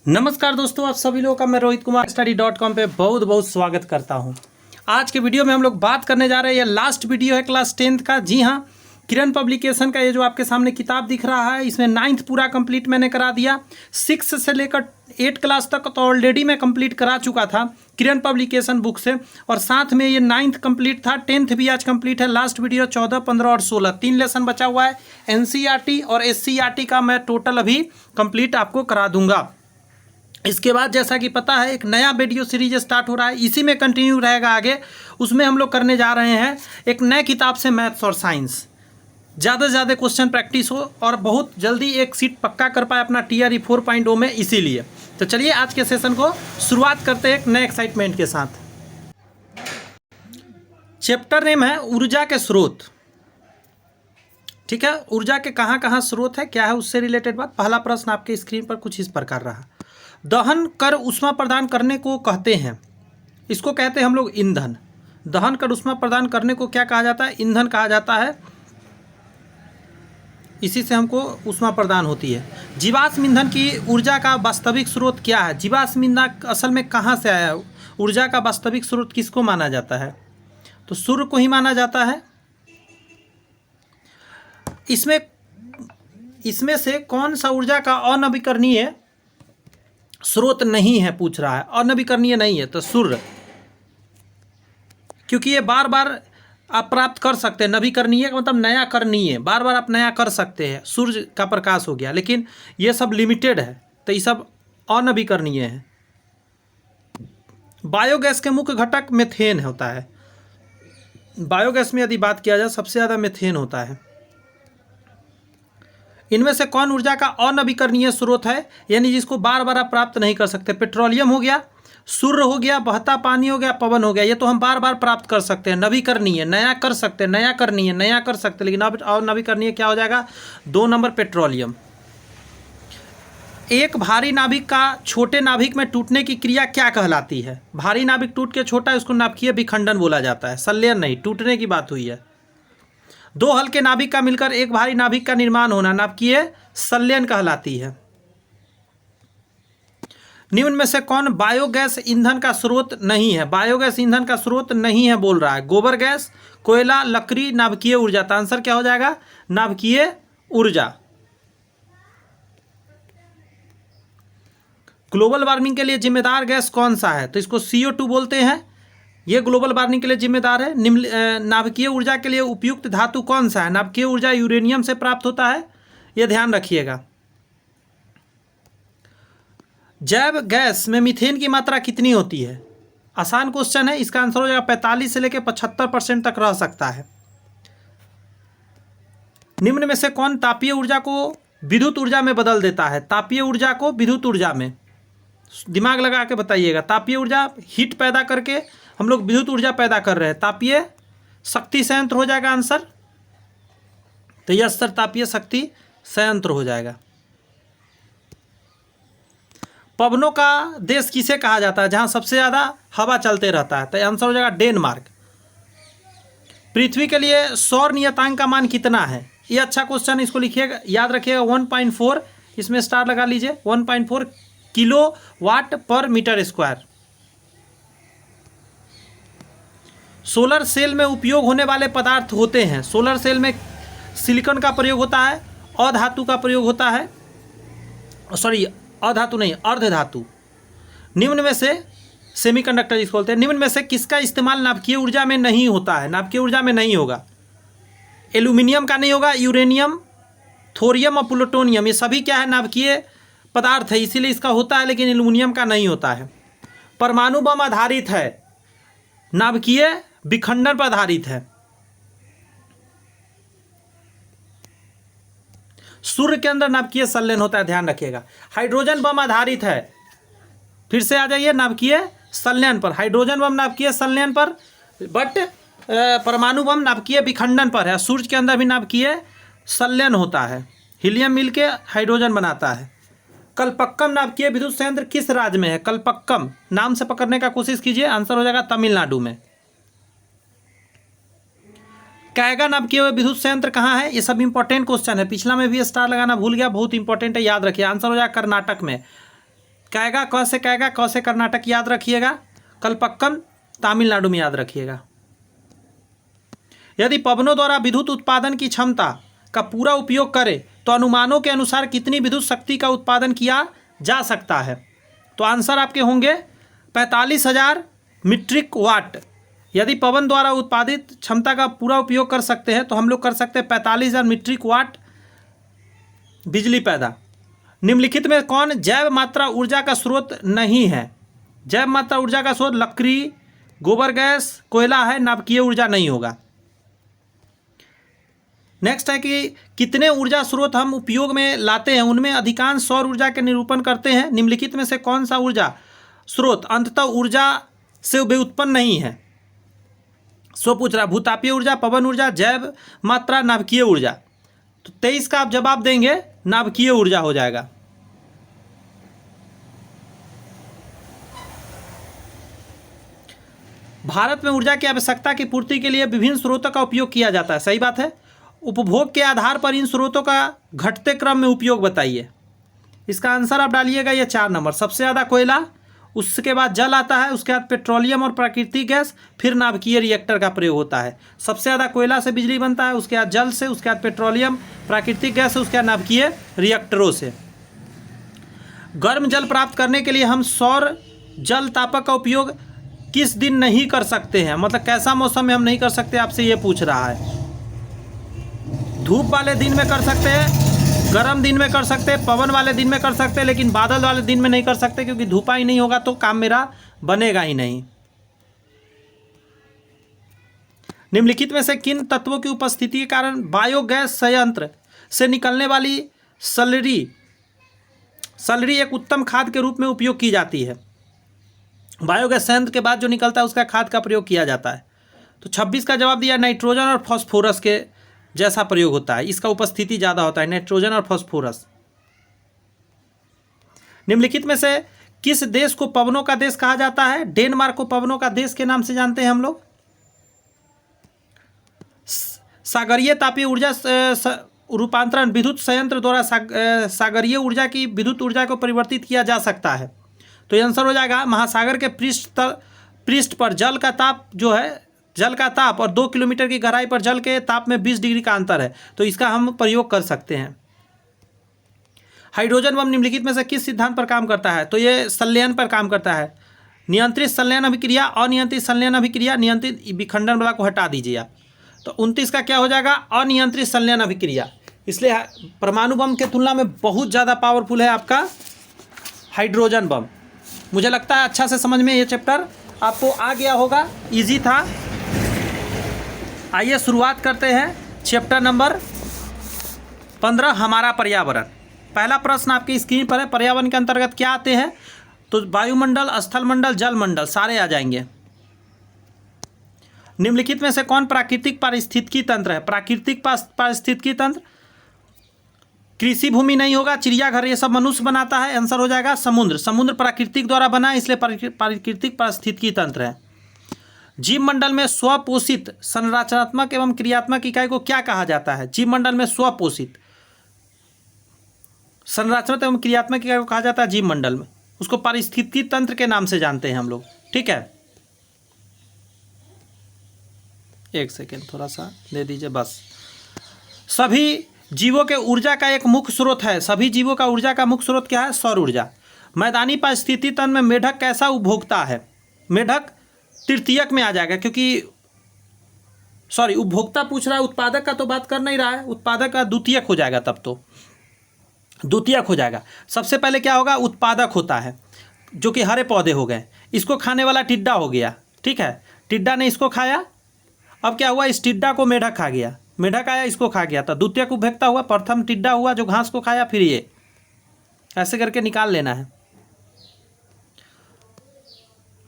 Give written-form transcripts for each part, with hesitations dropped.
नमस्कार दोस्तों, आप सभी लोगों का मैं रोहित कुमार study.com पे बहुत बहुत स्वागत करता हूं। आज के वीडियो में हम लोग बात करने जा रहे हैं, ये लास्ट वीडियो है क्लास 10th का। जी हां, किरण पब्लिकेशन का ये जो आपके सामने किताब दिख रहा है, इसमें 9th पूरा कंप्लीट मैंने करा दिया। 6 से लेकर 8 क्लास तक तो ऑलरेडी मैं कंप्लीट करा चुका था किरण पब्लिकेशन बुक से, और साथ में ये 9th कंप्लीट था। 10th भी आज कंप्लीट है। लास्ट वीडियो 14, 15 और 16 तीन लेसन बचा हुआ है। NCERT और SCERT का मैं टोटल अभी कंप्लीट आपको करा दूंगा। इसके बाद जैसा कि पता है, एक नया वीडियो सीरीज स्टार्ट हो रहा है, इसी में कंटिन्यू रहेगा आगे। उसमें हम लोग करने जा रहे हैं एक नए किताब से मैथ्स और साइंस, ज़्यादा से ज़्यादा क्वेश्चन प्रैक्टिस हो और बहुत जल्दी एक सीट पक्का कर पाए अपना TRE 4.0 में। इसीलिए तो चलिए आज के सेशन को शुरुआत करते हैं एक नए एक्साइटमेंट के साथ। चैप्टर नेम है ऊर्जा के स्रोत। ठीक है, ऊर्जा के कहाँ कहाँ स्रोत है, क्या है उससे रिलेटेड बात। पहला प्रश्न आपके स्क्रीन पर कुछ इस प्रकार रहा। दहन कर ऊष्मा प्रदान करने को कहते हैं, इसको कहते हैं हम लोग ईंधन। दहन कर ऊष्मा प्रदान करने को क्या कहा जाता है? ईंधन कहा जाता है। इसी से हमको ऊष्मा प्रदान होती है। जीवाश्म ईंधन की ऊर्जा का वास्तविक स्रोत क्या है? जीवाश्म ईंधन असल में कहाँ से आया? ऊर्जा का वास्तविक स्रोत किसको माना जाता है? तो सूर्य को ही माना जाता है। इसमें से कौन सा ऊर्जा का अनवीकरणीय स्रोत नहीं है, पूछ रहा है। अनवीकरणीय नहीं है तो सूर्य, क्योंकि ये बार बार आप प्राप्त कर सकते हैं। नवीकरणीय का मतलब नया करणीय, बार बार आप नया कर सकते हैं। सूर्य का प्रकाश हो गया, लेकिन ये सब लिमिटेड है, तो ये सब अनवीकरणीय है। बायोगैस के मुख्य घटक मीथेन होता है। बायोगैस में यदि बात किया जाए, सबसे ज़्यादा मीथेन होता है। इनमें से कौन ऊर्जा का अनवीकरणीय स्रोत है, यानी जिसको बार बार आप प्राप्त नहीं कर सकते? पेट्रोलियम हो गया, सूर्य हो गया, बहता पानी हो गया, पवन हो गया। ये तो हम बार बार प्राप्त कर सकते हैं। नवीकरणीय, नया कर सकते हैं, नया करणीय, नया कर सकते हैं, लेकिन अब अनवीकरणीय क्या हो जाएगा? 2 नंबर पेट्रोलियम। एक भारी नाभिक का छोटे नाभिक में टूटने की क्रिया क्या कहलाती है? भारी नाभिक टूट के छोटा है, उसको नाभिकीय विखंडन बोला जाता है। संलयन नहीं, टूटने की बात हुई है। 2 हल्के नाभिक का मिलकर एक भारी नाभिक का निर्माण होना नाभिकीय संलयन कहलाती है। निम्न में से कौन बायोगैस ईंधन का स्रोत नहीं है? बायोगैस ईंधन का स्रोत नहीं है बोल रहा है। गोबर गैस, कोयला, लकड़ी, नाभिकीय ऊर्जा। तो आंसर क्या हो जाएगा? नाभिकीय ऊर्जा। ग्लोबल वार्मिंग के लिए जिम्मेदार गैस कौन सा है? तो इसको CO2 बोलते हैं। ये ग्लोबल वार्मिंग के लिए जिम्मेदार है। नाभिकीय ऊर्जा के लिए उपयुक्त धातु कौन सा है? नाभिकीय ऊर्जा यूरेनियम से प्राप्त होता है, ये ध्यान रखिएगा। जैव गैस में मीथेन की मात्रा कितनी होती है? आसान क्वेश्चन है, इसका आंसर हो जाएगा 45 से लेकर 75% तक रह सकता है। निम्न में से कौन तापीय ऊर्जा को विद्युत ऊर्जा में बदल देता है? तापीय ऊर्जा को विद्युत ऊर्जा में, दिमाग लगा के बताइएगा। तापीय ऊर्जा हीट पैदा करके हम लोग विद्युत ऊर्जा पैदा कर रहे हैं। तापीय शक्ति संयंत्र हो जाएगा आंसर। तो यह सर तापीय शक्ति संयंत्र हो जाएगा। पवनों का देश किसे कहा जाता है, जहां सबसे ज़्यादा हवा चलते रहता है? तो आंसर हो जाएगा डेनमार्क। पृथ्वी के लिए सौर नियतांक का मान कितना है? ये अच्छा क्वेश्चन, इसको लिखिएगा, याद रखिएगा। 1.4, इसमें स्टार लगा लीजिए। 1.4 किलोवाट पर मीटर स्क्वायर। सोलर सेल में उपयोग होने वाले पदार्थ होते हैं। सोलर सेल में सिलिकॉन का प्रयोग होता है, अधातु का प्रयोग होता है, सॉरी अधातु नहीं, अर्धधातु। निम्न में से सेमीकंडक्टर जिसको बोलते हैं, निम्न में से किसका इस्तेमाल नाभिकीय ऊर्जा में नहीं होता है? नाभिकीय ऊर्जा में नहीं होगा। एल्यूमिनियम का नहीं होगा। यूरेनियम, थोरियम और प्लूटोनियम, ये सभी क्या है? नाभिकीय पदार्थ है, इसीलिए इसका होता है, लेकिन एल्यूमिनियम का नहीं होता है। परमाणु बम आधारित है, नाभिकीय विखंडन पर आधारित है। सूर्य के अंदर नाभिकीय संलयन होता है, ध्यान रखिएगा। हाइड्रोजन बम आधारित है, फिर से आ जाइए, नाभिकीय संलयन पर। हाइड्रोजन बम नाभिकीय संलयन पर, बट परमाणु बम नाभिकीय विखंडन पर है। सूर्य के अंदर भी नाभिकीय संलयन होता है, हीलियम मिलके हाइड्रोजन बनाता है। कल्पक्कम नाभिकीय विद्युत संयंत्र किस राज्य में है? कल्पक्कम नाम से पकड़ने का कोशिश कीजिए, आंसर हो जाएगा तमिलनाडु में। कैगा नाभिकीय विद्युत संयंत्र कहाँ है? ये सब इंपॉर्टेंट क्वेश्चन है, पिछला में भी स्टार लगाना भूल गया, बहुत इंपॉर्टेंट है, याद रखिए। आंसर हो जाएगा कर्नाटक में। कैगा क से कैगा, क से कर्नाटक याद रखिएगा, कलपक्कम तमिलनाडु में याद रखिएगा। यदि पवनों द्वारा विद्युत उत्पादन की क्षमता का पूरा उपयोग करें तो अनुमानों के अनुसार कितनी विद्युत शक्ति का उत्पादन किया जा सकता है? तो आंसर आपके होंगे 45,000 मीट्रिक वाट। यदि पवन द्वारा उत्पादित क्षमता का पूरा उपयोग कर सकते हैं तो हम लोग कर सकते हैं 45,000 मीट्रिक वाट बिजली पैदा। निम्नलिखित में कौन जैव मात्रा ऊर्जा का स्रोत नहीं है? जैव मात्रा ऊर्जा का स्रोत लकड़ी, गोबर गैस, कोयला है, नाभिकीय ऊर्जा नहीं होगा। नेक्स्ट है कि कितने ऊर्जा स्रोत हम उपयोग में लाते हैं, उनमें अधिकांश सौर ऊर्जा के निरूपण करते हैं। निम्नलिखित में से कौन सा ऊर्जा स्रोत अंततः ऊर्जा से व्युत्पन्न नहीं है? सो पूछ रहा, भूतापीय ऊर्जा, पवन ऊर्जा, जैव मात्रा, नाभिकीय ऊर्जा। तो 23 का आप जवाब देंगे नाभिकीय ऊर्जा हो जाएगा। भारत में ऊर्जा की आवश्यकता की पूर्ति के लिए विभिन्न स्रोतों का उपयोग किया जाता है। सही बात है। उपभोग के आधार पर इन स्रोतों का घटते क्रम में उपयोग बताइए। इसका आंसर आप डालिएगा ये 4 नंबर। सबसे ज़्यादा कोयला, उसके बाद जल आता है, उसके बाद पेट्रोलियम और प्राकृतिक गैस, फिर नाभिकीय रिएक्टर का प्रयोग होता है। सबसे ज़्यादा कोयला से बिजली बनता है, उसके बाद जल से, उसके बाद पेट्रोलियम, प्राकृतिक गैस से, उसके बाद नाभिकीय रिएक्टरों से। गर्म जल प्राप्त करने के लिए हम सौर जल तापक का उपयोग किस दिन नहीं कर सकते हैं? मतलब कैसा मौसम में हम नहीं कर सकते, आपसे ये पूछ रहा है। धूप वाले दिन में कर सकते हैं, गर्म दिन में कर सकते हैं, पवन वाले दिन में कर सकते हैं, लेकिन बादल वाले दिन में नहीं कर सकते, क्योंकि धूपा ही नहीं होगा तो काम मेरा बनेगा ही नहीं। निम्नलिखित में से किन तत्वों की उपस्थिति के कारण बायोगैस संयंत्र से निकलने वाली सलरी एक उत्तम खाद के रूप में उपयोग की जाती है? बायोगैस संयंत्र के बाद जो निकलता है उसका खाद का प्रयोग किया जाता है। तो 26 का जवाब दिया नाइट्रोजन और फास्फोरस के जैसा प्रयोग होता है, इसका उपस्थिति ज़्यादा होता है, नाइट्रोजन और फास्फोरस। निम्नलिखित में से किस देश को पवनों का देश कहा जाता है? डेनमार्क को पवनों का देश के नाम से जानते हैं हम लोग। सागरीय तापीय ऊर्जा रूपांतरण विद्युत संयंत्र द्वारा सागरीय ऊर्जा की विद्युत ऊर्जा को परिवर्तित किया जा सकता है। तो ये आंसर हो जाएगा महासागर के पृष्ठ पर जल का ताप जो है, जल का ताप और 2 किलोमीटर की गहराई पर जल के ताप में 20 डिग्री का अंतर है, तो इसका हम प्रयोग कर सकते हैं। हाइड्रोजन बम निम्नलिखित में से किस सिद्धांत पर काम करता है? तो ये संलयन पर काम करता है। नियंत्रित संलयन अभिक्रिया, अनियंत्रित संलयन अभिक्रिया, नियंत्रित विखंडन वाला को हटा दीजिए आप। तो 29 का क्या हो जाएगा? अनियंत्रित संलयन अभिक्रिया। इसलिए परमाणु बम के तुलना में बहुत ज़्यादा पावरफुल है आपका हाइड्रोजन बम। मुझे लगता है अच्छा से समझ में ये चैप्टर आपको आ गया होगा, इजी था। आइए शुरुआत करते हैं चैप्टर नंबर 15, हमारा पर्यावरण। पहला प्रश्न आपकी स्क्रीन पर है। पर्यावरण के अंतर्गत क्या आते हैं? तो वायुमंडल, स्थलमंडल, जलमंडल सारे आ जाएंगे। निम्नलिखित में से कौन प्राकृतिक पारिस्थितिकी तंत्र है? प्राकृतिक पारिस्थितिकी तंत्र कृषि भूमि नहीं होगा, चिड़ियाघर ये सब मनुष्य बनाता है। आंसर हो जाएगा समुद्र। समुद्र प्राकृतिक द्वारा बना है, इसलिए प्राकृतिक पारिस्थितिकी तंत्र है। जीव मंडल में स्वपोषित संरचनात्मक एवं क्रियात्मक इकाई को क्या कहा जाता है? जीव मंडल में स्वपोषित संरचनात्मक एवं क्रियात्मक इकाई को कहा जाता है जीव मंडल में, उसको पारिस्थितिकी तंत्र के नाम से जानते हैं हम लोग। ठीक है, एक सेकेंड थोड़ा सा दे दीजिए बस। सभी जीवों के ऊर्जा का एक मुख्य स्रोत है। सभी जीवों का ऊर्जा का मुख्य स्रोत क्या है? सौर ऊर्जा। मैदानी पारिस्थितिकी तंत्र में मेढक कैसा उपभोक्ता है? मेढक तृतीयक में आ जाएगा, क्योंकि सॉरी उपभोक्ता पूछ रहा है, उत्पादक का तो बात कर नहीं रहा है। उत्पादक का द्वितीयक हो जाएगा, तब तो द्वितीयक हो जाएगा। सबसे पहले क्या होगा? उत्पादक होता है, जो कि हरे पौधे हो गए। इसको खाने वाला टिड्डा हो गया। ठीक है, टिड्डा ने इसको खाया, अब क्या हुआ? इस टिड्डा को मेढक खा गया। मेढक आया, इसको खा गया, तो द्वितीयक उपभोक्ता हुआ। प्रथम टिड्डा हुआ जो घास को खाया, फिर ये ऐसे करके निकाल लेना है।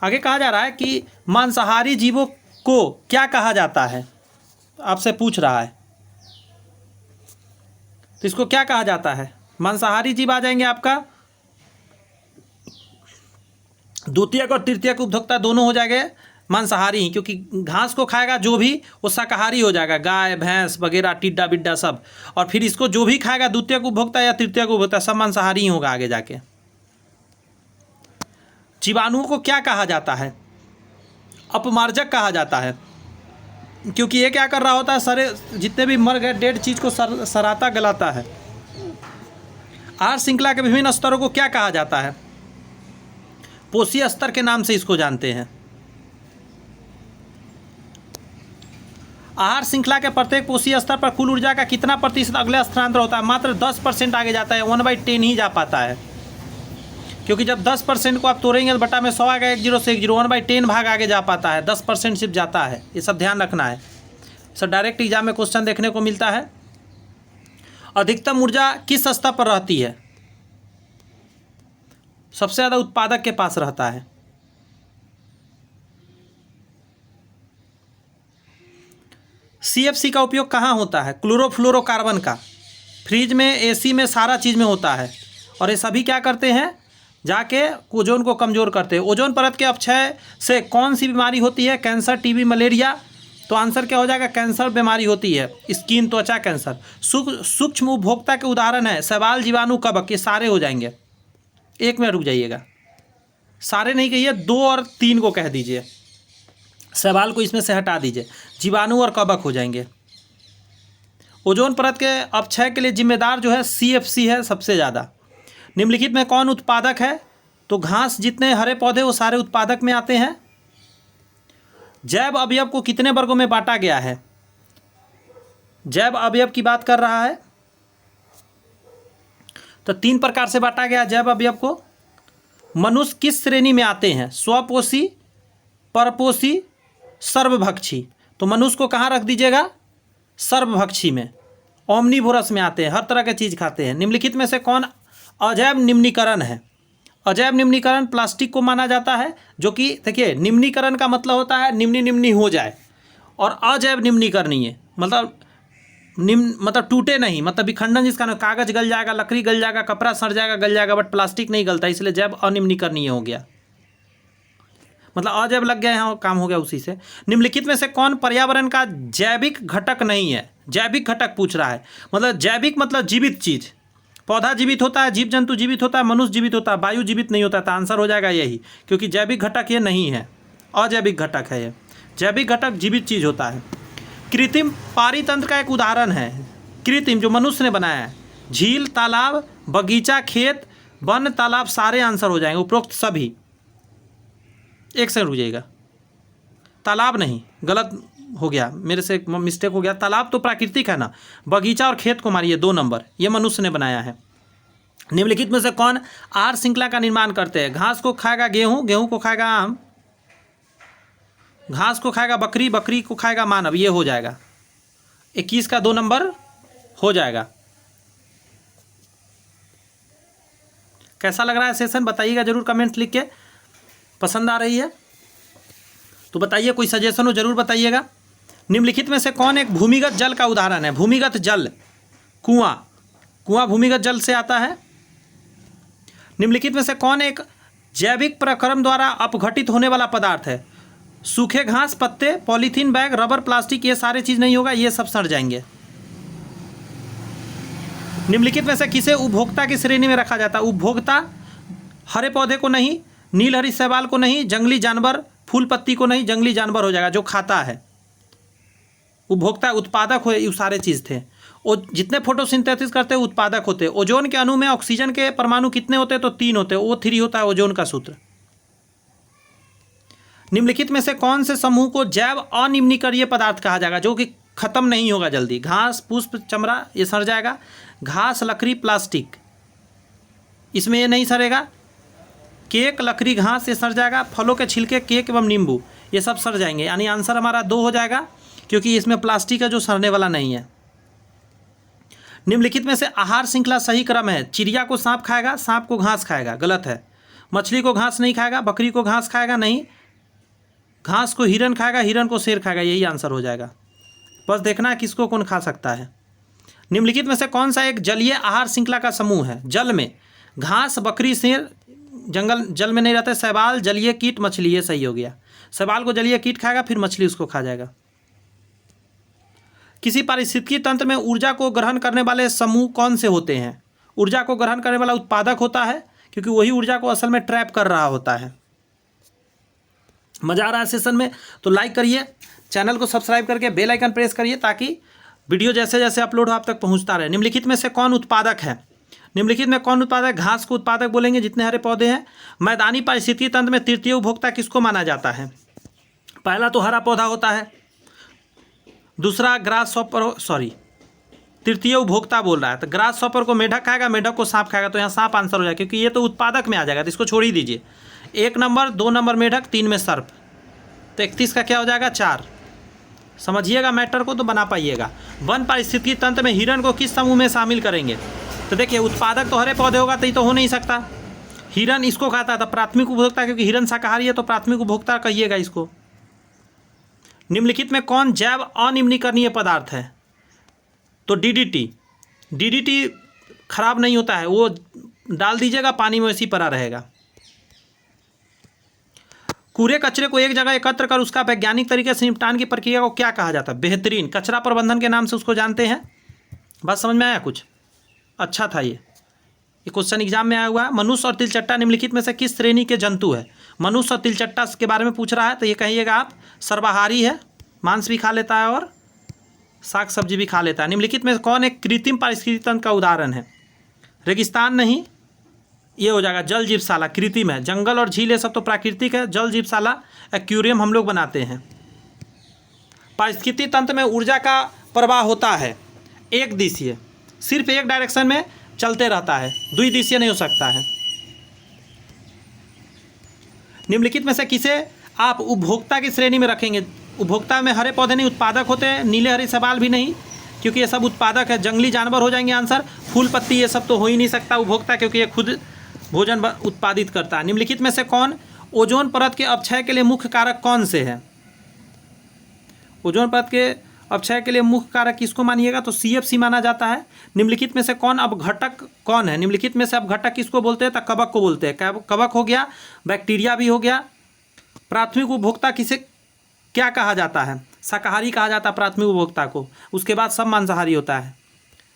आगे कहा जा रहा है कि मांसाहारी जीवों को क्या कहा जाता है? आपसे पूछ रहा है, तो इसको क्या कहा जाता है? मांसाहारी जीव आ जाएंगे आपका द्वितीयक और तृतीयक उपभोक्ता दोनों हो जाएंगे मांसाहारी ही, क्योंकि घास को खाएगा जो भी वो शाकाहारी हो जाएगा, गाय भैंस वगैरह, टिड्डा बिड्डा सब। और फिर इसको जो भी खाएगा द्वितीयक उपभोक्ता या तृतीयक उपभोक्ता, सब मांसाहारी ही होगा आगे जाके। जीवाणुओं को क्या कहा जाता है? अपमार्जक कहा जाता है, क्योंकि ये क्या कर रहा होता है, सारे जितने भी मर गए डेड चीज़ को सराता गलाता है। आहार श्रृंखला के विभिन्न स्तरों को क्या कहा जाता है? पोषी स्तर के नाम से इसको जानते हैं। आहार श्रृंखला के प्रत्येक पोषी स्तर पर कुल ऊर्जा का कितना प्रतिशत अगले स्थानांतर होता है? मात्र 10% आगे जाता है, 1/10 ही जा पाता है, क्योंकि जब 10% को आप तोड़ेंगे तो बटा में 100 आएगा, 1 0 से 1 0, 1/10 भाग आगे जा पाता है, 10% सिर्फ जाता है। ये सब ध्यान रखना है सर, डायरेक्ट एग्जाम में क्वेश्चन देखने को मिलता है। अधिकतम ऊर्जा किस स्तर पर रहती है? सबसे ज़्यादा उत्पादक के पास रहता है। CFC का उपयोग कहाँ होता है? क्लोरोफ्लोरोकार्बन का। फ्रिज में, AC में, सारा चीज़ में होता है। और ये सभी क्या करते हैं? जाके ओजोन को कमज़ोर करते हैं। ओजोन परत के अपक्षय से कौन सी बीमारी होती है? Cancer, TB, malaria. तो आंसर क्या हो जाएगा? कैंसर बीमारी होती है, स्किन, त्वचा कैंसर। सूक्ष्म उपभोक्ता के उदाहरण है शैवाल, जीवाणु, कवक। ये सारे हो जाएंगे। एक में रुक जाइएगा, सारे नहीं कहिए, 2 और 3 को कह दीजिए। शैवाल को इसमें से हटा दीजिए, जीवाणु और कवक हो जाएंगे। ओजोन परत के अपक्षय के लिए जिम्मेदार जो है CFC है सबसे ज़्यादा। निम्नलिखित में कौन उत्पादक है? तो घास, जितने हरे पौधे वो सारे उत्पादक में आते हैं। जैव अवयव को कितने वर्गों में बांटा गया है? जैव अवयव की बात कर रहा है तो 3 प्रकार से बांटा गया जैव अवयव को। मनुष्य किस श्रेणी में आते हैं? स्वपोषी, परपोषी, सर्वभक्षी। तो मनुष्य को कहाँ रख दीजिएगा? सर्वभक्षी में। ओमनीवोरस में आते हैं, हर तरह की चीज़ खाते हैं। निम्नलिखित में से कौन अजैव निम्नीकरण है? अजैव निम्नीकरण प्लास्टिक को माना जाता है, जो कि देखिए निम्नीकरण का मतलब होता है निम्नी हो जाए, और अजैव निम्नीकरणीय मतलब टूटे नहीं, मतलब विखंडन जिसका ना, कागज गल जाएगा, लकड़ी गल जाएगा, कपड़ा सड़ जाएगा, गल जाएगा, बट प्लास्टिक नहीं गलता, इसलिए जैव अनिम्नीकरणीय हो गया, मतलब अजैव लग गया यहाँ, काम हो गया उसी से। निम्नलिखित में से कौन पर्यावरण का जैविक घटक नहीं है? जैविक घटक पूछ रहा है, मतलब जैविक मतलब जीवित चीज़। पौधा जीवित होता है, जीव जंतु जीवित होता है, मनुष्य जीवित होता है, वायु जीवित नहीं होता। तो आंसर हो जाएगा यही, क्योंकि जैविक घटक ये नहीं है, अजैविक घटक है ये। जैविक घटक जीवित चीज़ होता है। कृत्रिम पारितंत्र का एक उदाहरण है, कृत्रिम जो मनुष्य ने बनाया है, झील, तालाब, बगीचा, खेत, वन, तालाब, सारे आंसर हो जाएंगे, उपरोक्त सभी। एक सेकंड रुक जाइएगा, तालाब नहीं, गलत हो गया, मेरे से मिस्टेक हो गया। तालाब तो प्राकृतिक है ना, बगीचा और खेत को मारिए 2 नंबर, ये मनुष्य ने बनाया है। निम्नलिखित में से कौन आहार श्रृंखला का निर्माण करते हैं? घास को खाएगा गेहूं, गेहूं को खाएगा आम, घास को खाएगा बकरी, बकरी को खाएगा मानव। ये हो जाएगा 21 का 2 नंबर हो जाएगा। कैसा लग रहा है सेशन बताइएगा जरूर, कमेंट लिख के। पसंद आ रही है तो बताइए, कोई सजेशन हो जरूर बताइएगा। निम्नलिखित में से कौन एक भूमिगत जल का उदाहरण है? भूमिगत जल, कुआं, कुआं भूमिगत जल से आता है। निम्नलिखित में से कौन एक जैविक प्रक्रम द्वारा अपघटित होने वाला पदार्थ है? सूखे घास, पत्ते, पॉलीथीन बैग, रबर, प्लास्टिक। ये सारे चीज़ नहीं होगा, ये सब सड़ जाएंगे। निम्नलिखित में से किसे उपभोक्ता की श्रेणी में रखा जाता है? उपभोक्ता हरे पौधे को नहीं, नीलहरी शैवाल को नहीं, जंगली जानवर, फूल पत्ती को नहीं, जंगली जानवर हो जाएगा जो खाता है। उपभोक्ता उत्पादक हो, ये सारे चीज़ थे। और जितने फोटोसिंथेसिस करते हैं उत्पादक होते हैं। ओजोन के अणु में ऑक्सीजन के परमाणु कितने होते हैं? तो 3 होते हैं। O3 होता है ओजोन का सूत्र। निम्नलिखित में से कौन से समूह को जैव अनिम्नीकरणीय पदार्थ कहा जाएगा, जो कि खत्म नहीं होगा जल्दी? घास, पुष्प, चमड़ा, ये सड़ जाएगा। घास, लकड़ी, प्लास्टिक, इसमें ये नहीं सड़ेगा। केक, लकड़ी, घास, ये सड़ जाएगा। फलों के छिलके, केक एवं नींबू, ये सब सड़ जाएंगे। यानी आंसर हमारा 2 हो जाएगा, क्योंकि इसमें प्लास्टिक है जो सड़ने वाला नहीं है। निम्नलिखित में से आहार श्रृंखला सही क्रम है? चिड़िया को सांप खाएगा, सांप को घास खाएगा, गलत है। मछली को घास नहीं खाएगा, बकरी को घास खाएगा, नहीं। घास को हिरन खाएगा, हिरन को शेर खाएगा, यही आंसर हो जाएगा। बस देखना है किसको कौन खा सकता है। निम्नलिखित में से कौन सा एक जलीय आहार श्रृंखला का समूह है? जल में घास, बकरी, शेर, जल में नहीं रहते। शैवाल, जलीय कीट, मछली, ये सही हो गया। शैवाल को जलीय कीट खाएगा, फिर मछली उसको खा जाएगा। किसी पारिस्थितिकी तंत्र में ऊर्जा को ग्रहण करने वाले समूह कौन से होते हैं? ऊर्जा को ग्रहण करने वाला उत्पादक होता है, क्योंकि वही ऊर्जा को असल में ट्रैप कर रहा होता है। मज़ा आ रहा है सेशन में तो लाइक करिए, चैनल को सब्सक्राइब करके बेल आइकन प्रेस करिए ताकि वीडियो जैसे जैसे अपलोड हो आप तक पहुंचता रहे। निम्नलिखित में से कौन उत्पादक है? निम्नलिखित में कौन उत्पादक? घास को उत्पादक बोलेंगे जितने हरे पौधे हैं। मैदानी पारिस्थितिकी तंत्र में तृतीय उपभोक्ता किसको माना जाता है? पहला तो हरा पौधा होता है, दूसरा ग्रास हॉपर, सॉरी तृतीय उपभोक्ता बोल रहा है तो ग्रास हॉपर को मेढक खाएगा, मेढक को सांप खाएगा, तो यहाँ सांप आंसर हो जाएगा क्योंकि ये तो उत्पादक में आ जाएगा, तो इसको छोड़ ही दीजिए। 1 नंबर, 2 नंबर मेढक, 3 में सर्प, तो 31 का क्या हो जाएगा? 4। समझिएगा मैटर को तो बना पाइएगा। वन पारिस्थितिकी तंत्र में हिरण को किस समूह में शामिल करेंगे? तो देखिए उत्पादक तो हरे पौधे होगा तो ये तो हो नहीं सकता। हिरण इसको खाता था प्राथमिक उपभोक्ता, क्योंकि हिरण शाकाहारी है तो प्राथमिक उपभोक्ता कहिएगा इसको। निम्नलिखित में कौन जैव अनिम्नीकरणीय पदार्थ है? तो डीडीटी। डीडीटी खराब नहीं होता है, वो डाल दीजिएगा पानी में वैसे ही पड़ा रहेगा। कूड़े कचरे को एक जगह एकत्र कर उसका वैज्ञानिक तरीके से निपटान की प्रक्रिया को क्या कहा जाता है? बेहतरीन कचरा प्रबंधन के नाम से उसको जानते हैं। बात समझ में आया कुछ? अच्छा था ये क्वेश्चन एग्जाम में आया हुआ है। मनुष्य और तिलचट्टा निम्नलिखित में से किस श्रेणी के जंतु है? मनुष्य और तिलचट्टा के बारे में पूछ रहा है तो ये कहिएगा आप सर्वाहारी है, मांस भी खा लेता है और साग सब्जी भी खा लेता है। निम्नलिखित में कौन एक कृत्रिम पारिस्थितिकी तंत्र का उदाहरण है? रेगिस्तान नहीं, ये हो जाएगा जल जीवशाला, कृत्रिम है। जंगल और झील ये सब तो प्राकृतिक है, जल जीवशाला एक्वेरियम हम लोग बनाते हैं। पारिस्थितिकी तंत्र में ऊर्जा का प्रवाह होता है एक दिशीय, सिर्फ एक डायरेक्शन में चलते रहता है, द्विदिशीय नहीं हो सकता है। निम्नलिखित में से किसे आप उपभोक्ता की श्रेणी में रखेंगे? उपभोक्ता में हरे पौधे नहीं, उत्पादक होते हैं। नीले हरे सवाल भी नहीं क्योंकि ये सब उत्पादक है। जंगली जानवर हो जाएंगे आंसर। फूल पत्ती ये सब तो हो ही नहीं सकता उपभोक्ता, क्योंकि ये खुद भोजन उत्पादित करता है। निम्नलिखित में से कौन ओजोन परत के अपक्षय के लिए मुख्य कारक कौन से है? ओजोन परत के अपक्षय के लिए मुख्य कारक किसको मानिएगा? तो CFC माना जाता है। निम्नलिखित में से कौन अपघटक कौन है? निम्नलिखित में से अपघटक किसको बोलते हैं? तो कवक को बोलते हैं। कवक हो गया, बैक्टीरिया भी हो गया। प्राथमिक उपभोक्ता किसे क्या कहा जाता है? शाकाहारी कहा जाता है प्राथमिक उपभोक्ता को, उसके बाद सब मांसाहारी होता है।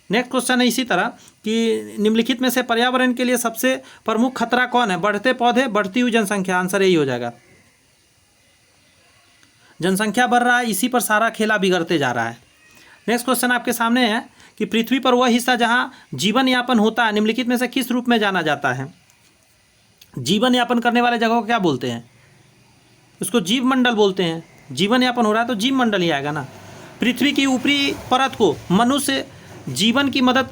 नेक्स्ट क्वेश्चन है इसी तरह कि निम्नलिखित में से पर्यावरण के लिए सबसे प्रमुख खतरा कौन है? बढ़ते पौधे, बढ़ती हुई जनसंख्या, आंसर यही हो जाएगा। जनसंख्या बढ़ रहा है, इसी पर सारा खेला बिगड़ते जा रहा है। नेक्स्ट क्वेश्चन आपके सामने है कि पृथ्वी पर वह हिस्सा जहाँ जीवन यापन होता है निम्नलिखित में से किस रूप में जाना जाता है? जीवन यापन करने वाले जगह को क्या बोलते हैं? उसको जीव मंडल बोलते हैं। जीवन यापन हो रहा है तो जीव मंडल ही आएगा ना। पृथ्वी की ऊपरी परत को मनुष्य जीवन की मदद,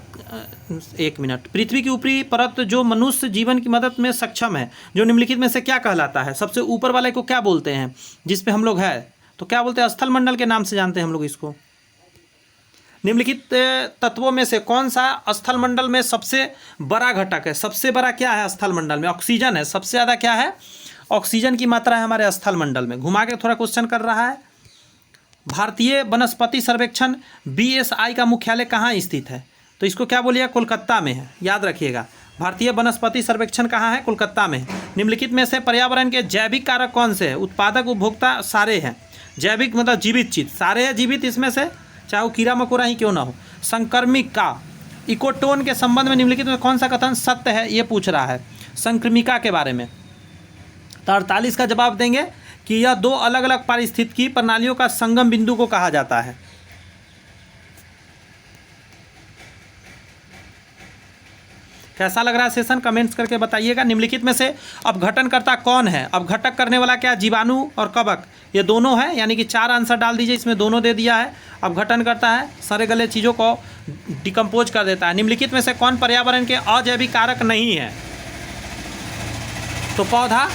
एक मिनट, पृथ्वी की ऊपरी परत जो मनुष्य जीवन की मदद में सक्षम है, जो निम्नलिखित में से क्या कहलाता है? सबसे ऊपर वाले को क्या बोलते हैं जिस पे हम लोग है? तो क्या बोलते हैं? स्थल मंडल के नाम से जानते हैं हम लोग इसको। निम्नलिखित तत्वों में से कौन सा स्थल मंडल में सबसे बड़ा घटक है? सबसे बड़ा क्या है स्थल मंडल में? ऑक्सीजन है। सबसे ज़्यादा क्या है? ऑक्सीजन की मात्रा है हमारे स्थल मंडल में। घुमा के थोड़ा क्वेश्चन कर रहा है। भारतीय वनस्पति सर्वेक्षण BSI का मुख्यालय कहाँ स्थित है? तो इसको क्या बोलिएगा? कोलकाता में है, याद रखिएगा। भारतीय वनस्पति सर्वेक्षण कहाँ है? कोलकाता में। निम्नलिखित में से पर्यावरण के जैविक कारक कौन से हैं? उत्पादक उपभोक्ता सारे हैं। जैविक मतलब जीवित चीज, सारे हैं जीवित इसमें से, चाहे वो कीड़ा मकोड़ा ही क्यों ना हो। संक्रमिका, इकोटोन के संबंध में निम्नलिखित में कौन सा कथन सत्य है? ये पूछ रहा है संक्रमिका के बारे में। तो 48 का जवाब देंगे कि यह दो अलग अलग पारिस्थितिकी प्रणालियों का संगम बिंदु को कहा जाता है। कैसा लग रहा है सेशन? कमेंट्स करके बताइएगा। निम्नलिखित में से अपघटनकर्ता कौन है? अपघटक करने वाला क्या? जीवाणु और कवक, ये दोनों है, यानी कि 4 आंसर डाल दीजिए। इसमें दोनों दे दिया है। अपघटन करता है, सड़े गले चीज़ों को डिकम्पोज कर देता है। निम्नलिखित में से कौन पर्यावरण के अजैविक कारक नहीं है? तो पौधा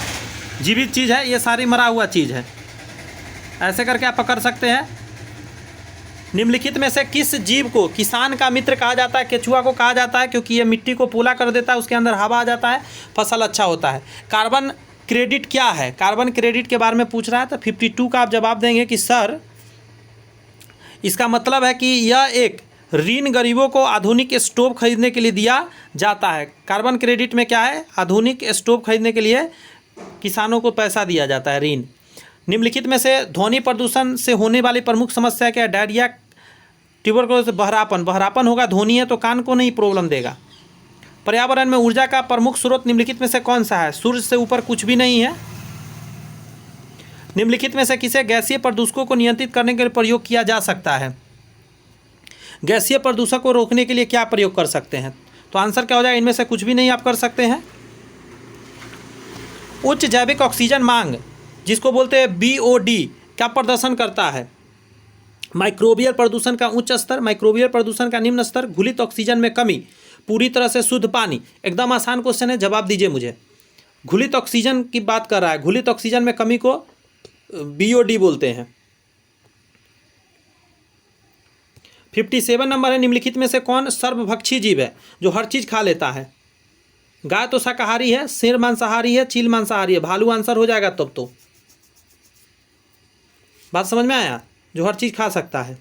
जीवित चीज़ है, ये सारी मरा हुआ चीज़ है। ऐसे करके आप पकड़ सकते हैं। निम्नलिखित में से किस जीव को किसान का मित्र कहा जाता है? केचुआ को कहा जाता है, क्योंकि ये मिट्टी को पोला कर देता है, उसके अंदर हवा आ जाता है, फसल अच्छा होता है। कार्बन क्रेडिट क्या है? कार्बन क्रेडिट के बारे में पूछ रहा है तो 52 का आप जवाब देंगे कि सर इसका मतलब है कि यह एक ऋण गरीबों को आधुनिक स्टोव खरीदने के लिए दिया जाता है। कार्बन क्रेडिट में क्या है? आधुनिक स्टोव खरीदने के लिए किसानों को पैसा दिया जाता है, ऋण। निम्नलिखित में से ध्वनि प्रदूषण से होने वाली प्रमुख समस्या क्या है? Diarrhoea, tuberculosis, बहरापन। बहरापन होगा, ध्वनि है तो कान को नहीं प्रॉब्लम देगा। पर्यावरण में ऊर्जा का प्रमुख स्रोत निम्नलिखित में से कौन सा है? सूर्य से ऊपर कुछ भी नहीं है। निम्नलिखित में से किसे गैसीय प्रदूषकों को नियंत्रित करने के लिए प्रयोग किया जा सकता है? गैसीय प्रदूषण को रोकने के लिए क्या प्रयोग कर सकते हैं? तो आंसर क्या हो जाएगा? इनमें से कुछ भी नहीं आप कर सकते हैं। उच्च जैविक ऑक्सीजन मांग, जिसको बोलते हैं BOD, क्या प्रदर्शन करता है? माइक्रोबियल प्रदूषण का उच्च स्तर, माइक्रोबियल प्रदूषण का निम्न स्तर, घुलित ऑक्सीजन में कमी, पूरी तरह से शुद्ध पानी। एकदम आसान क्वेश्चन है, जवाब दीजिए मुझे। घुलित ऑक्सीजन की बात कर रहा है, घुलित ऑक्सीजन में कमी को BOD बोलते हैं। 57 नंबर है, निम्नलिखित में से कौन सर्वभक्षी जीव है जो हर चीज खा लेता है? गाय तो शाकाहारी है, शेर मांसाहारी है, चील मांसाहारी है, भालू आंसर हो जाएगा तब तो। बात समझ में आया? जो हर चीज खा सकता है।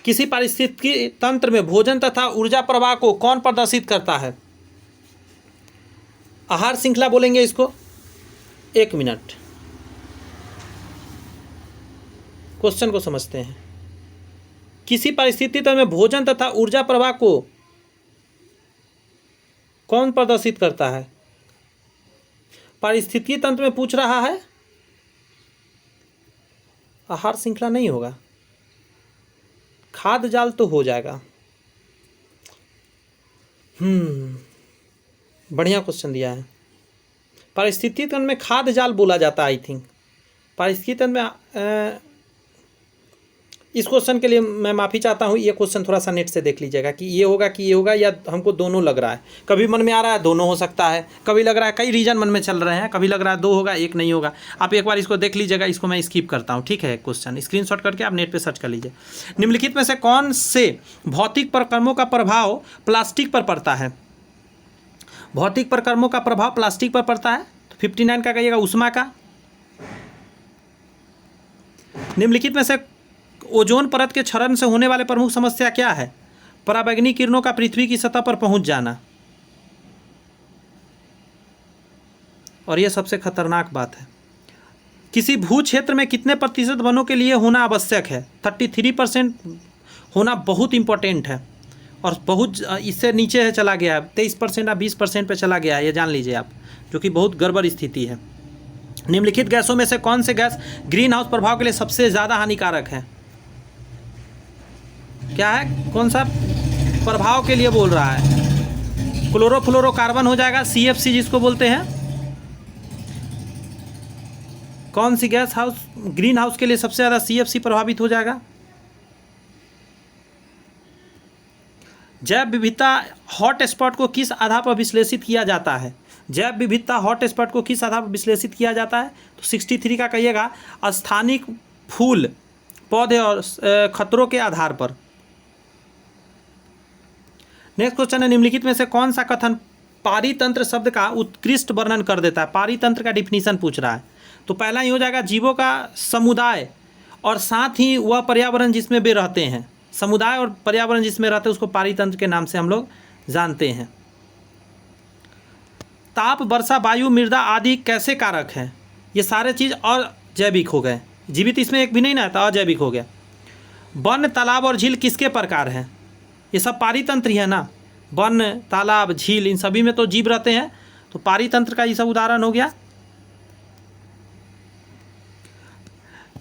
किसी पारिस्थितिकी तंत्र में भोजन तथा ऊर्जा प्रवाह को कौन प्रदर्शित करता है? आहार श्रृंखला बोलेंगे इसको। 1 मिनट, क्वेश्चन को समझते हैं। किसी परिस्थिति तंत्र में भोजन तथा ऊर्जा प्रवाह को कौन प्रदर्शित करता है? पारिस्थितिकी तंत्र में पूछ रहा है, आहार श्रृंखला नहीं होगा, खाद्य जाल तो हो जाएगा। बढ़िया क्वेश्चन दिया है। पारिस्थितिकी तंत्र में खाद्य जाल बोला जाता है आई थिंक। पारिस्थितिकी तंत्र में इस क्वेश्चन के लिए मैं माफ़ी चाहता हूँ, ये क्वेश्चन थोड़ा सा नेट से देख लीजिएगा कि ये होगा कि ये होगा, या हमको दोनों लग रहा है। कभी मन में आ रहा है दोनों हो सकता है, कभी लग रहा है कई रीजन मन में चल रहे हैं, कभी लग रहा है 2 होगा 1 नहीं होगा। आप एक बार इसको देख लीजिएगा, इसको मैं स्किप करता हूँ, ठीक है। क्वेश्चन स्क्रीनशॉट करके आप नेट पर सर्च कर लीजिए। निम्नलिखित में से कौन से भौतिक प्रक्रमों का प्रभाव प्लास्टिक पर पड़ता है? भौतिक प्रक्रमों का प्रभाव प्लास्टिक पर पड़ता है, तो 59 का कहिएगा ऊष्मा का। निम्नलिखित में से ओजोन परत के क्षरण से होने वाले प्रमुख समस्या क्या है? पराबैंगनी किरणों का पृथ्वी की सतह पर पहुंच जाना, और यह सबसे खतरनाक बात है। किसी भू क्षेत्र में कितने प्रतिशत वनों के लिए होना आवश्यक है? 33% होना बहुत इंपॉर्टेंट है, और बहुत इससे नीचे है चला गया है, 23% या 20% पे चला गया है, ये जान लीजिए आप, जो कि बहुत गड़बड़ स्थिति है। निम्नलिखित गैसों में से कौन से गैस ग्रीन हाउस प्रभाव के लिए सबसे ज़्यादा हानिकारक है? क्या है, कौन सा प्रभाव के लिए बोल रहा है? क्लोरोफ्लोरोकार्बन हो जाएगा, CFC जिसको बोलते हैं। कौन सी गैस हाउस ग्रीन हाउस के लिए सबसे ज़्यादा CFC प्रभावित हो जाएगा? जैव विविधता हॉटस्पॉट को किस आधार पर विश्लेषित किया जाता है? जैव विविधता हॉटस्पॉट को किस आधार पर विश्लेषित किया जाता है? तो 63 का कहिएगा स्थानिक फूल पौधे और खतरों के आधार पर। नेक्स्ट क्वेश्चन है, निम्नलिखित में से कौन सा कथन पारितंत्र शब्द का उत्कृष्ट वर्णन कर देता है? पारितंत्र का डिफिनीशन पूछ रहा है, तो पहला ही हो जाएगा जीवों का समुदाय और साथ ही वह पर्यावरण जिसमें वे रहते हैं। समुदाय और पर्यावरण जिसमें रहते हैं उसको पारितंत्र के नाम से हम लोग जानते हैं। ताप, वर्षा, वायु, मृदा आदि कैसे कारक हैं? ये सारे चीज़ और जैविक हो गए, जीवित इसमें एक भी नहीं ना था, अजैविक हो गया। वन, तालाब और झील किसके प्रकार हैं? ये सब पारितंत्र ही है ना। वन, तालाब, झील, इन सभी में तो जीव रहते हैं, तो पारितंत्र का ये सब उदाहरण हो गया।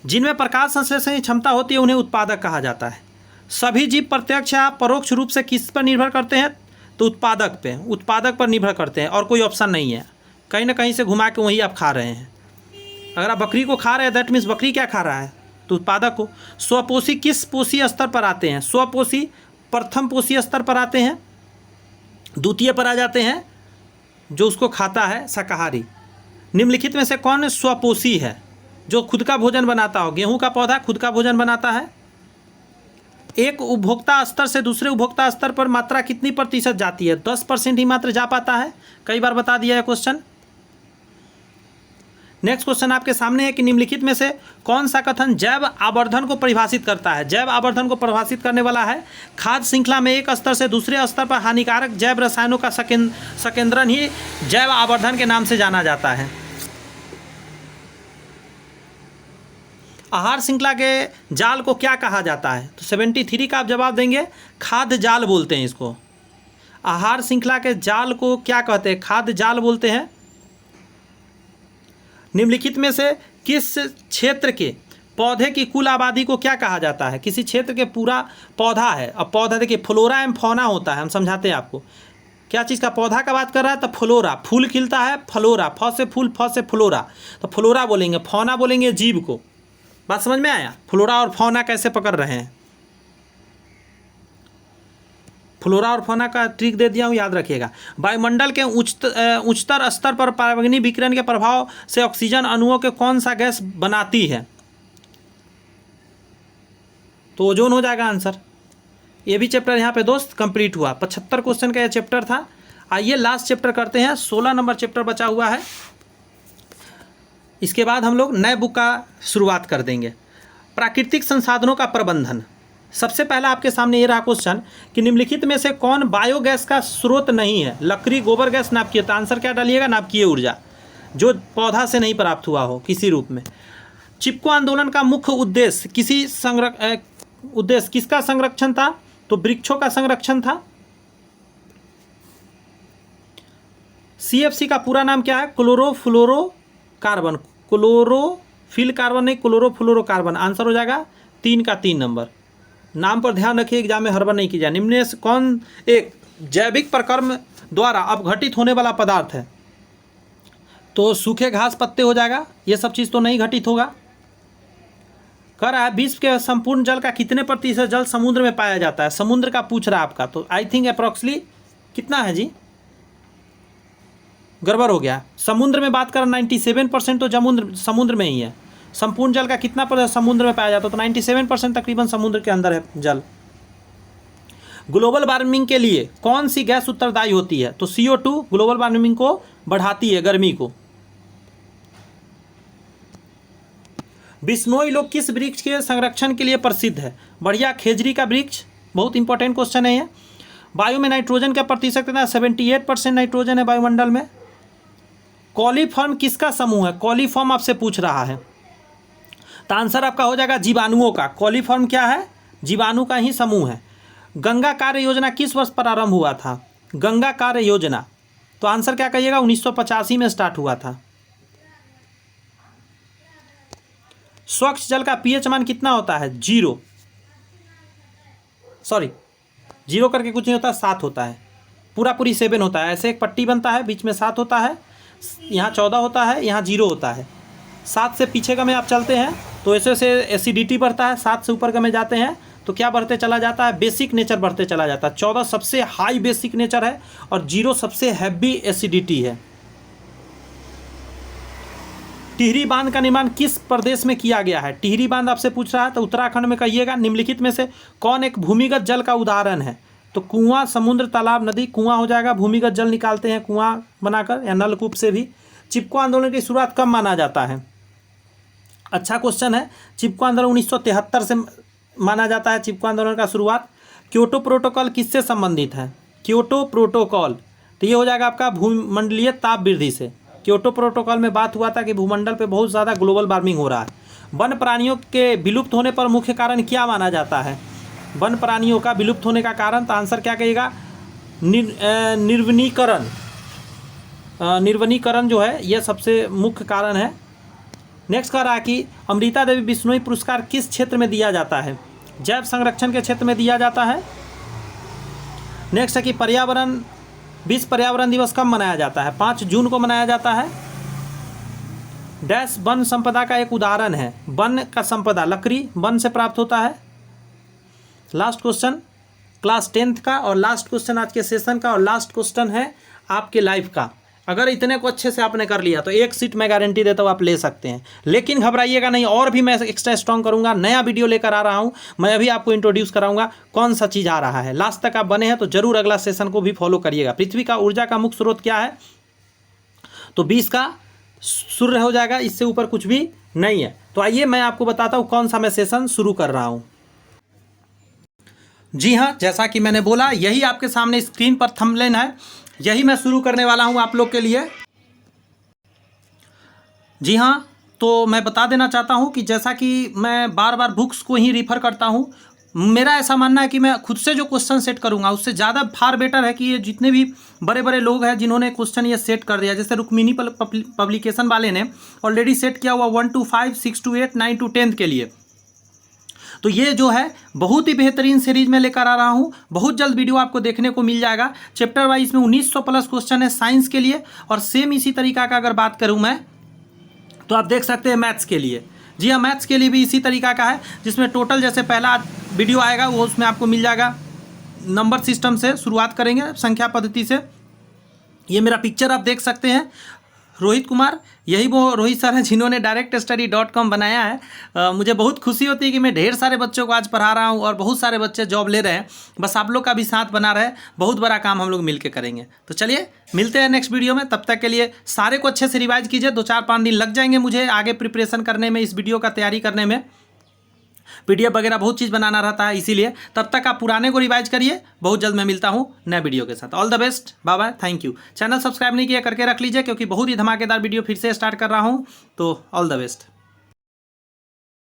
जिनमें प्रकाश संश्लेषण की क्षमता होती है उन्हें उत्पादक कहा जाता है। सभी जीव प्रत्यक्ष या परोक्ष रूप से किस पर निर्भर करते हैं? तो उत्पादक पे, उत्पादक पर निर्भर करते हैं, और कोई ऑप्शन नहीं है। कहीं ना कहीं से घुमा के वही आप खा रहे हैं। अगर आप बकरी को खा रहे हैं दैट मीन्स बकरी क्या खा रहा है? तो उत्पादक को। स्वपोषी किस पोषी स्तर पर आते हैं? स्वपोषी प्रथम पोषी स्तर पर आते हैं, द्वितीय पर आ जाते हैं जो उसको खाता है शाकाहारी। निम्नलिखित में से कौन स्वपोषी है? जो खुद का भोजन बनाता हो। गेहूं का पौधा खुद का भोजन बनाता है। एक उपभोक्ता स्तर से दूसरे उपभोक्ता स्तर पर मात्रा कितनी प्रतिशत जाती है? 10% ही मात्र जा पाता है। कई बार बता दिया है क्वेश्चन। नेक्स्ट क्वेश्चन आपके सामने है कि निम्नलिखित में से कौन सा कथन जैव आवर्धन को परिभाषित करता है? जैव आवर्धन को परिभाषित करने वाला है खाद्य श्रृंखला में एक स्तर से दूसरे स्तर पर हानिकारक जैव रसायनों का संकेंद्रण ही जैव आवर्धन के नाम से जाना जाता है। आहार श्रृंखला के जाल को क्या कहा जाता है? तो 73 का आप जवाब देंगे खाद्य जाल बोलते हैं इसको। आहार श्रृंखला के जाल को क्या कहते हैं? खाद्य जाल बोलते हैं। निम्नलिखित में से किस क्षेत्र के पौधे की कुल आबादी को क्या कहा जाता है? किसी क्षेत्र के पूरा पौधा है। अब पौधा देखिए फ्लोरा एंड फौना होता है, हम समझाते हैं आपको क्या चीज़ का पौधा का बात कर रहा है, तो फ्लोरा, फूल खिलता है, फ्लोरा, फ से फूल, फ से फ्लोरा, तो फ्लोरा बोलेंगे, फौना बोलेंगे जीव को। बात समझ में आया? फ्लोरा और फौना कैसे पकड़ रहे हैं? फ्लोरा और फौना का ट्रिक दे दिया हूँ, याद रखिएगा। वायुमंडल के उच्चतर स्तर पर पराबैंगनी विकिरण के प्रभाव से ऑक्सीजन अणुओं के कौन सा गैस बनाती है? तो ओजोन हो जाएगा आंसर। ये भी चैप्टर यहाँ पे दोस्त कंप्लीट हुआ। 75 क्वेश्चन का ये चैप्टर था। आइए लास्ट चैप्टर करते हैं, 16 नंबर चैप्टर बचा हुआ है। इसके बाद हम लोग नए बुक का शुरुआत कर देंगे। प्राकृतिक संसाधनों का प्रबंधन। सबसे पहला आपके सामने ये रहा क्वेश्चन कि निम्नलिखित में से कौन बायोगैस का स्रोत नहीं है? लकड़ी, गोबर गैस, नाभिकीय। तो आंसर क्या डालिएगा? नाभिकीय ऊर्जा, जो पौधा से नहीं प्राप्त हुआ हो किसी रूप में। चिपको आंदोलन का मुख्य उद्देश्य किसका संरक्षण था? तो वृक्षों का संरक्षण था। सीएफसी का पूरा नाम क्या है? क्लोरोफ्लोरोकार्बन। क्लोरोफिल कार्बन नहीं, क्लोरोफ्लोरोकार्बन। आंसर हो जाएगा 3 का 3 नंबर। नाम पर ध्यान रखिए, एग्जाम में हड़बड़ नहीं की जाए। निम्न में से कौन एक जैविक प्रक्रम द्वारा अपघटित होने वाला पदार्थ है? तो सूखे घास पत्ते हो जाएगा। ये सब चीज़ तो नहीं घटित होगा। कह रहा है विश्व के संपूर्ण जल का कितने प्रतिशत जल समुद्र में पाया जाता है? समुद्र का पूछ रहा है आपका, तो आई थिंक अप्रॉक्सली कितना है जी? गड़बड़ हो गया। समुद्र में बात करें 97% तो समुद्र में ही है। संपूर्ण जल का कितना प्रतिशत समुद्र में पाया जाता है? तो 97% तकरीबन समुद्र के अंदर है जल। ग्लोबल वार्मिंग के लिए कौन सी गैस उत्तरदायी होती है? तो CO2 ग्लोबल वार्मिंग को बढ़ाती है, गर्मी को। बिश्नोई लोग किस वृक्ष के संरक्षण के लिए प्रसिद्ध है? बढ़िया, खेजड़ी का वृक्ष। बहुत इंपॉर्टेंट क्वेश्चन है ये। वायु में नाइट्रोजन का प्रतिशत कितना? 78% नाइट्रोजन है वायुमंडल में। कॉलीफॉर्म किसका समूह है? कॉलीफॉर्म आपसे पूछ रहा है, तो आंसर आपका हो जाएगा जीवाणुओं का। कॉलीफॉर्म क्या है? जीवाणु का ही समूह है। गंगा कार्य योजना किस वर्ष प्रारंभ हुआ था? गंगा कार्य योजना, तो आंसर क्या कहिएगा? 1985 में स्टार्ट हुआ था। स्वच्छ जल का पीएच मान कितना होता है? 0 करके कुछ नहीं होता, 7 होता है। पूरी 7 होता है। ऐसे एक पट्टी बनता है, बीच में 7 होता है, यहाँ 14 होता है, यहाँ 0 होता है। 7 से पीछे का में आप चलते हैं तो ऐसे से एसिडिटी बढ़ता है। 7 से ऊपर का में जाते हैं तो क्या बढ़ते चला जाता है? बेसिक नेचर बढ़ते चला जाता है। 14 सबसे हाई बेसिक नेचर है और 0 सबसे हैवी एसिडिटी है। टिहरी बांध का निर्माण किस प्रदेश में किया गया है? टिहरी बांध आपसे पूछ रहा है, तो उत्तराखंड में कहिएगा। निम्नलिखित में से कौन एक भूमिगत जल का उदाहरण है? तो कुआं, समुद्र, तालाब, नदी। कुआं हो जाएगा, भूमिगत जल निकालते हैं कुआं बनाकर या नलकूप से भी। चिपको आंदोलन की शुरुआत कब माना जाता है? अच्छा क्वेश्चन है। चिपको आंदोलन 1973 से माना जाता है चिपको आंदोलन का शुरुआत। क्योटो प्रोटोकॉल किससे संबंधित है? क्योटो प्रोटोकॉल, तो ये हो जाएगा आपका भूमंडलीय ताप वृद्धि से। क्योटो प्रोटोकॉल में बात हुआ था कि भूमंडल पे बहुत ज़्यादा ग्लोबल वार्मिंग हो रहा है। वन प्राणियों के विलुप्त होने पर मुख्य कारण क्या माना जाता है? वन प्राणियों का विलुप्त होने का कारण, तो आंसर क्या कहिएगा? निर्वनीकरण। निर्वनीकरण जो है यह सबसे मुख्य कारण है। नेक्स्ट कह रहा है कि अमृता देवी बिश्नोई पुरस्कार किस क्षेत्र में दिया जाता है? जैव संरक्षण के क्षेत्र में दिया जाता है। नेक्स्ट है कि विश्व पर्यावरण दिवस कब मनाया जाता है? 5 जून को मनाया जाता है। डैश वन संपदा का एक उदाहरण है। वन का संपदा, लकड़ी वन से प्राप्त होता है। लास्ट क्वेश्चन क्लास 10th का और लास्ट क्वेश्चन आज के सेशन का और लास्ट क्वेश्चन है आपके लाइफ का। अगर इतने को अच्छे से आपने कर लिया तो एक सीट मैं गारंटी देता हूँ आप ले सकते हैं। लेकिन घबराइएगा नहीं, और भी मैं एक्स्ट्रा स्ट्रॉन्ग करूँगा। नया वीडियो लेकर आ रहा हूँ, मैं अभी आपको इंट्रोड्यूस कराऊंगा कौन सा चीज़ आ रहा है। लास्ट तक आप बने हैं तो जरूर अगला सेशन को भी फॉलो करिएगा। पृथ्वी का ऊर्जा का मुख्य स्रोत क्या है? तो 20 का सूर्य हो जाएगा, इससे ऊपर कुछ भी नहीं है। तो आइए मैं आपको बताता हूँ कौन सा मैं सेशन शुरू कर रहा हूँ। जी हाँ, जैसा कि मैंने बोला, यही आपके सामने स्क्रीन पर थंबनेल है, यही मैं शुरू करने वाला हूं आप लोग के लिए। जी हाँ, तो मैं बता देना चाहता हूं कि जैसा कि मैं बार बार बुक्स को ही रिफ़र करता हूं, मेरा ऐसा मानना है कि मैं खुद से जो क्वेश्चन सेट करूंगा उससे ज़्यादा फार बेटर है कि ये जितने भी बड़े बड़े लोग हैं जिन्होंने क्वेश्चन ये सेट कर दिया, जैसे रुक्मिणी पब्लिकेशन वाले ने ऑलरेडी सेट किया हुआ 1 to 5, 6 to 8, 9 to 10 के लिए। तो ये जो है बहुत ही बेहतरीन सीरीज में लेकर आ रहा हूँ। बहुत जल्द वीडियो आपको देखने को मिल जाएगा। चैप्टर वाइज में 1900 प्लस क्वेश्चन है साइंस के लिए, और सेम इसी तरीका का अगर बात करूँ मैं तो आप देख सकते हैं मैथ्स के लिए। जी हाँ, मैथ्स के लिए भी इसी तरीका का है, जिसमें टोटल जैसे पहला वीडियो आएगा वो उसमें आपको मिल जाएगा। नंबर सिस्टम से शुरुआत करेंगे, संख्या पद्धति से। ये मेरा पिक्चर आप देख सकते हैं, रोहित कुमार, यही वो रोहित सर हैं जिन्होंने directstudy.com बनाया है। मुझे बहुत खुशी होती है कि मैं ढेर सारे बच्चों को आज पढ़ा रहा हूँ और बहुत सारे बच्चे जॉब ले रहे हैं। बस आप लोग का भी साथ बना रहे, बहुत बड़ा काम हम लोग मिलकर करेंगे। तो चलिए मिलते हैं नेक्स्ट वीडियो में। तब तक के लिए सारे को अच्छे से रिवाइज कीजिए। 2-4-5 दिन लग जाएंगे मुझे आगे प्रिपरेशन करने में, इस वीडियो का तैयारी करने में। PDF वगैरह बहुत चीज़ बनाना रहता है, इसीलिए तब तक आप पुराने को रिवाइज करिए। बहुत जल्द मैं मिलता हूँ नए वीडियो के साथ। All the best, bye bye, thank you. Channel subscribe नहीं किया करके रख लीजिए, क्योंकि बहुत ही धमाकेदार वीडियो फिर से स्टार्ट कर रहा हूँ। तो ऑल द बेस्ट।